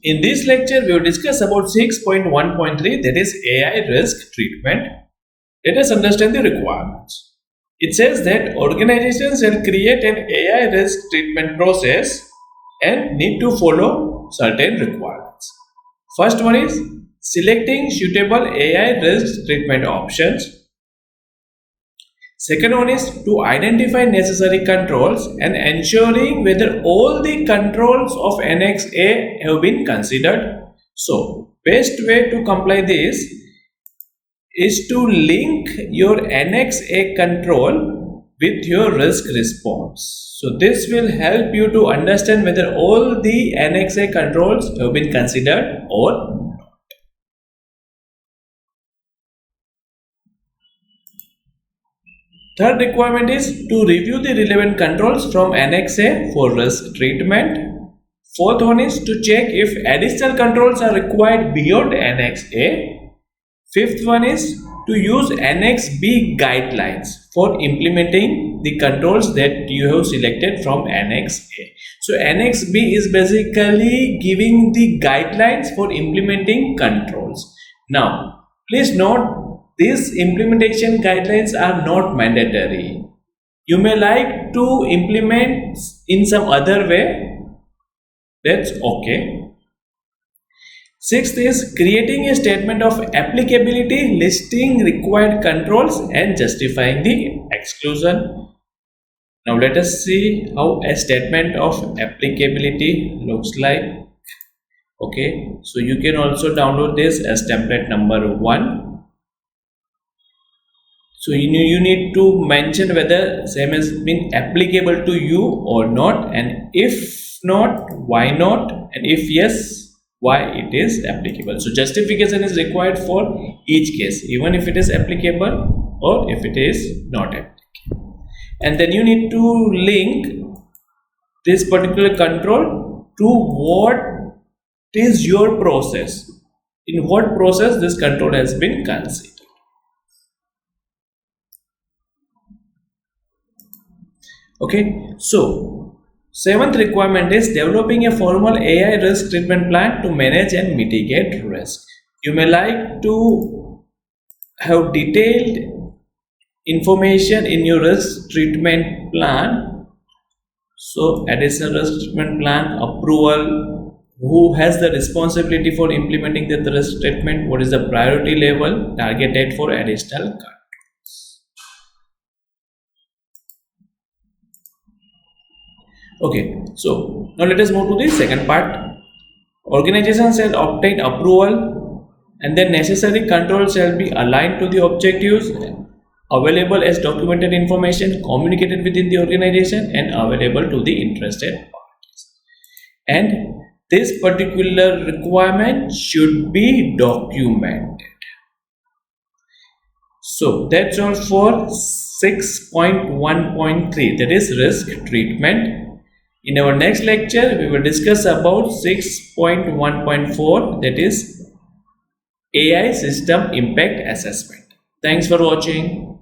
In this lecture, we will discuss about 6.1.3, that is AI risk treatment. Let us understand the requirements. It says that organizations shall create an AI risk treatment process and need to follow certain requirements. First one is selecting suitable AI risk treatment options. Second one is to identify necessary controls and ensuring whether all the controls of Annex A have been considered. So, best way to comply this is to link your Annex A control with your risk response. So, this will help you to understand whether all the Annex A controls have been considered or not. Third requirement is to review the relevant controls from Annex A for risk treatment. Fourth one is to check if additional controls are required beyond Annex A. Fifth one is to use Annex B guidelines for implementing the controls that you have selected from Annex A. So Annex B is basically giving the guidelines for implementing controls. Now, please note, these implementation guidelines are not mandatory. You may like to implement in some other way, that's okay. Sixth is creating a statement of applicability listing required controls and justifying the exclusion. Now let us see how a statement of applicability looks like. Okay, so you can also download this as template number 1. So you need to mention whether same has been applicable to you or not, and if not, why not, and if yes, why it is applicable. So justification is required for each case, even if it is applicable or if it is not applicable. And then you need to link this particular control to what is your process, in what process this control has been considered. Okay, so seventh requirement is developing a formal AI risk treatment plan to manage and mitigate risk. You may like to have detailed information in your risk treatment plan. So additional risk treatment plan approval, who has the responsibility for implementing the risk treatment, what is the priority level, target date for additional controls. Okay, so now let us move to the second part. Organizations shall obtain approval and then necessary controls shall be aligned to the objectives, available as documented information, communicated within the organization and available to the interested parties. And this particular requirement should be documented. So that's all for 6.1.3, that is risk treatment. In our next lecture, we will discuss about 6.1.4, that is AI system impact assessment. Thanks for watching.